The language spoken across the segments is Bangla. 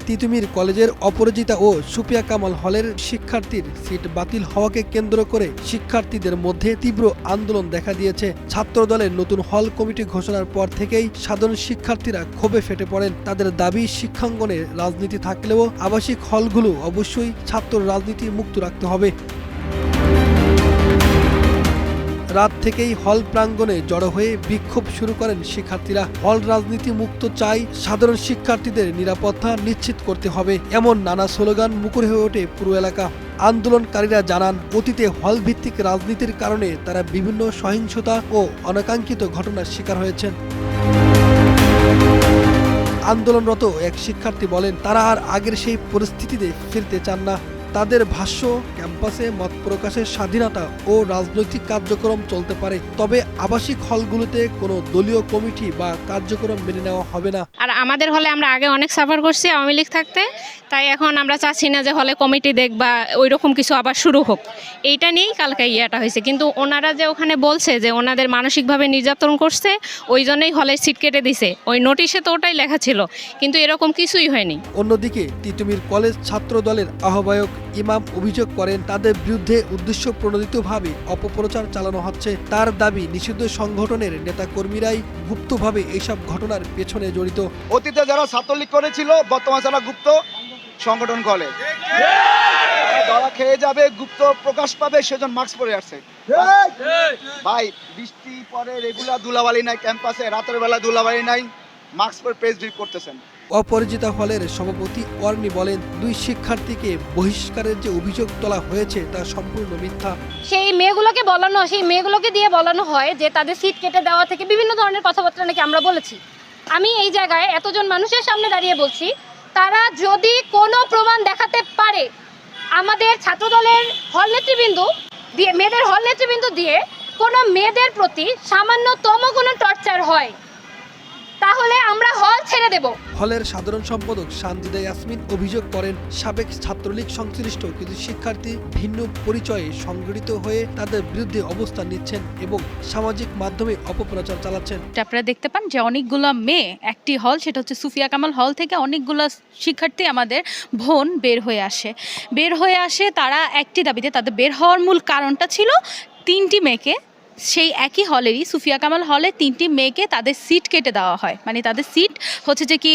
তিতুমির কলেজের অপরাজিতা ও সুফিয়া কামাল হলের শিক্ষার্থীর সিট বাতিল হওয়াকে কেন্দ্র করে শিক্ষার্থীদের মধ্যে তীব্র আন্দোলন দেখা দিয়েছে। ছাত্রদলের নতুন হল কমিটি ঘোষণার পর থেকেই সাধারণ শিক্ষার্থীরা ক্ষোভে ফেটে পড়েন। তাদের দাবি, শিক্ষাঙ্গনে রাজনীতি থাকলেও আবাসিক হলগুলো অবশ্যই ছাত্র রাজনীতি মুক্ত রাখতে হবে। রাত থেকেই হল প্রাঙ্গণে জড়ো হয়ে বিক্ষোভ শুরু করেন শিক্ষার্থীরা। হল রাজনীতি মুক্ত চাই, সাধারণ শিক্ষার্থীদের নিরাপত্তা নিশ্চিত করতে হবে, এমন নানা স্লোগান মুখর হয়ে ওঠে পুরো এলাকা। আন্দোলনকারীরা জানান, অতীতে হল ভিত্তিক রাজনীতির কারণে তারা বিভিন্ন সহিংসতা ও অনাকাঙ্ক্ষিত ঘটনার শিকার হয়েছেন। আন্দোলনরত এক শিক্ষার্থী বলেন, তারা আর আগের সেই পরিস্থিতিতে ফিরতে চান না। তাদের ভাষ্য, ক্যাম্পাসে মত প্রকাশের স্বাধীনতা ও রাজনৈতিক কার্যক্রম চলতে পারে, তবে আবাসিক হলগুলোতে কোনো দলীয় কমিটি বা কার্যক্রম মেনে নেওয়া হবে না। আর আমাদের হলে আমরা আগে অনেক সাফার করছি আওয়ামী লীগ থাকতে, তাই এখন আমরা চাচ্ছি না যে হলে কমিটি দেখ বা ওই রকম কিছু আবার শুরু হোক। এইটা নিয়েই কালকে ইয়েটা হয়েছে, কিন্তু ওনারা যে ওখানে বলছে যে ওনাদের মানসিকভাবে নির্যাতন করছে, ওই জন্যই হলে সিট কেটে দিছে। ওই নোটিশে তো ওটাই লেখা ছিল, কিন্তু এরকম কিছুই হয়নি। অন্যদিকে তিতুমির কলেজ ছাত্র দলের আহ্বায়ক ইমাম অভিযোগ করেন, তাদের বিরুদ্ধে উদ্দেশ্য প্রণোদিতভাবে অপপ্রচার চালানো হচ্ছে। তার দাবি, নিষিদ্ধ সংগঠনের নেতাকর্মীরাই গুপ্তভাবে এসব ঘটনার পেছনে জড়িত। অতীতে যারা ছাত্রলীগ করেছিল, বর্তমানে যারা গুপ্ত সংগঠন করে, ধরা খেয়ে যাবে, গুপ্ত প্রকাশ পাবে, সেজন্য মাস্ক পরে আসছে। ভাই, বৃষ্টি পরে রেগুলার ধুলাবালি নাই ক্যাম্পাসে, রাতের বেলা ধুলাবালি নাই, মাস্ক পরে প্রেস ব্রিফ করতেছেন। অপরাজিতা হলের সভাপতি অর্নি বলেন, দুই শিক্ষার্থীকে বহিষ্কারের যে অভিযোগ তোলা হয়েছে তা সম্পূর্ণ মিথ্যা। সেই মেয়েগুলোকে দিয়ে বলানো হয় যে তাদের সিট কেটে দেওয়া থেকে বিভিন্ন ধরনের কথাবার্তা নাকি আমরা বলেছি। আমি এই জায়গায় এতজন মানুষের সামনে দাঁড়িয়ে বলছি, তারা যদি কোনো প্রমাণ দেখাতে পারে আমাদের ছাত্রদলের হল নেতৃবৃন্দ দিয়ে, মেয়েদের হল নেতৃবৃন্দ দিয়ে কোনো মেয়েদের প্রতি সামান্যতম কোনো টর্চার হয়, তাহলে আমরা হল ছেড়ে দেব। হলের সাধারণ সম্পাদক সানজিদা ইয়াসমিন অভিযোগ করেন, সাবেক ছাত্রলীগ সংশ্লিষ্ট কিছু শিক্ষার্থী ভিন্ন পরিচয়ে সংগঠিত হয়ে তাদের বিরুদ্ধে অবস্থান নিচ্ছেন এবং সামাজিক মাধ্যমে অপপ্রচার চালাচ্ছেন। আপনারা দেখতে পান যে অনেকগুলো মেয়ে, একটি হল সেটা হচ্ছে সুফিয়া কামাল হল থেকে অনেকগুলো শিক্ষার্থী আমাদের বোন বের হয়ে আসে তারা একটি দাবিতে। তাদের বের হওয়ার মূল কারণটা ছিল তিনটি মেয়েকে, সেই একই হলেরই সুফিয়া কামাল হলে তিনটি মেয়েকে তাদের সিট কেটে দেওয়া হয়, মানে তাদের সিট হচ্ছে যে কি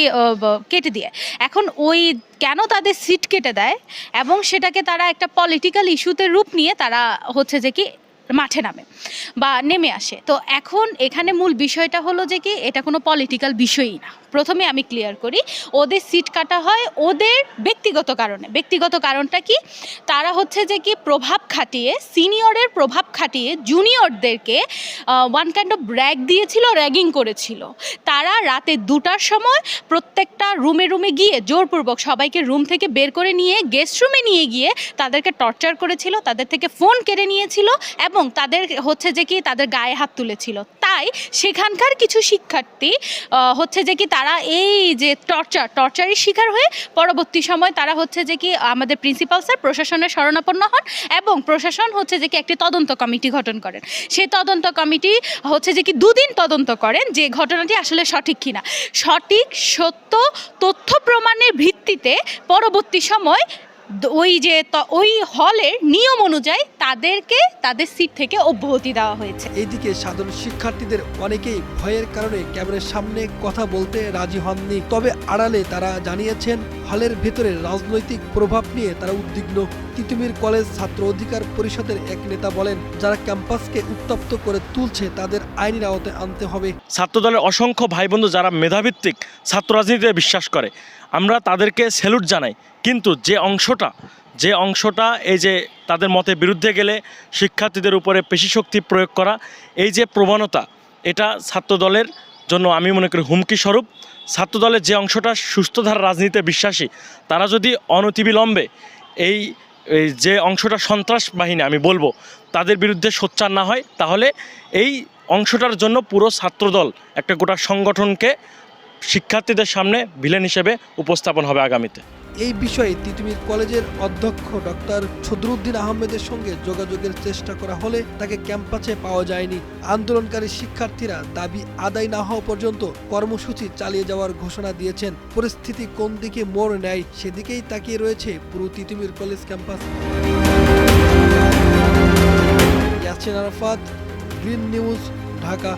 কেটে দিয়ে। এখন ওই কেন তাদের সিট কেটে দেয় এবং সেটাকে তারা একটা পলিটিক্যাল ইস্যুতে রূপ নিয়ে তারা হচ্ছে যে কি মাঠে নেমে আসে। তো এখন এখানে মূল বিষয়টা হলো যে কি এটা কোনো পলিটিক্যাল বিষয়ই না। প্রথমে আমি ক্লিয়ার করি, ওদের সিট কাটা হয় ওদের ব্যক্তিগত কারণে। ব্যক্তিগত কারণটা কি, তারা হচ্ছে যে কি প্রভাব খাটিয়ে, সিনিয়রের প্রভাব খাটিয়ে জুনিয়রদেরকে ওয়ান কাইন্ড অফ র্যাগিং করেছিল। তারা রাতে 2টার সময় প্রত্যেকটা রুমে গিয়ে জোরপূর্বক সবাইকে রুম থেকে বের করে নিয়ে গেস্ট রুমে নিয়ে গিয়ে তাদেরকে টর্চার করেছিল, তাদের থেকে ফোন কেড়ে নিয়েছিল এবং তাদের হচ্ছে যে কি তাদের গায়ে হাত তুলেছিল। তাই সেখানকার কিছু শিক্ষার্থী হচ্ছে যে কি তারা এই যে টর্চারের শিকার হয়ে পরবর্তী সময় তারা হচ্ছে যে কি আমাদের প্রিন্সিপাল স্যার প্রশাসনের শরণাপন্ন হন এবং প্রশাসন হচ্ছে যে কি একটি তদন্ত কমিটি গঠন করেন। সেই তদন্ত কমিটি হচ্ছে যে কি 2 দিন তদন্ত করেন যে ঘটনাটি আসলে সঠিক কিনা। সঠিক সত্য তথ্য প্রমাণের ভিত্তিতে পরবর্তী সময় ওই হলের নিয়ম অনুযায়ী তাদেরকে তাদের সিট থেকে অব্যাহতি দেওয়া হয়েছে। এইদিকে সাধারণ শিক্ষার্থীদের অনেকেই ভয়ের কারণে ক্যামেরার সামনে কথা বলতে রাজি হননি, তবে আড়ালে তারা জানিয়েছেন হলের ভেতরে রাজনৈতিক প্রভাব নিয়ে তারা উদ্বিগ্ন। তিতুমির কলেজ ছাত্র অধিকার পরিষদের এক নেতা বলেন, যারা ক্যাম্পাসকে উত্তপ্ত করে তুলছে তাদের আইনের আওতায় আনতে হবে। ছাত্রদলের অসংখ্য ভাই বন্ধু যারা মেধাভিত্তিক ছাত্র রাজনীতিতে বিশ্বাস করে, আমরা তাদেরকে স্যালুট জানাই। কিন্তু যে অংশটা এই যে তাদের মতের বিরুদ্ধে গেলে শিক্ষার্থীদের উপরে পেশিশক্তি প্রয়োগ করা, এই যে প্রবণতা, এটা ছাত্রদলের জন্য আমি মনে করি হুমকি স্বরূপ। ছাত্রদলের যে অংশটা সুস্থধারা রাজনীতিতে বিশ্বাসী, তারা যদি অনতিবিলম্বে এই যে অংশটা সন্ত্রাস বাহিনী আমি বলবো তাদের বিরুদ্ধে সোচ্চার না হয়, তাহলে এই অংশটার জন্য পুরো ছাত্রদল একটা গোটা সংগঠনকে শিক্ষার্থীদের সামনে ভিলেন হিসেবে উপস্থাপন হবে আগামীতে। এই বিষয়ে তিতুমির কলেজের অধ্যক্ষ ডক্টর ছদরুদ্দিন আহমেদের সঙ্গে যোগাযোগের চেষ্টা করা হলে তাকে ক্যাম্পাসে পাওয়া যায়নি। আন্দোলনকারী শিক্ষার্থীরা দাবি আদায় না হওয়া পর্যন্ত কর্মসূচি চালিয়ে যাওয়ার ঘোষণা দিয়েছেন। পরিস্থিতি কোন দিকে মোড় নেয় সেদিকেই তাকিয়ে রয়েছে পুরো Titumir college campus. Yasin Arafat, green news, Dhaka.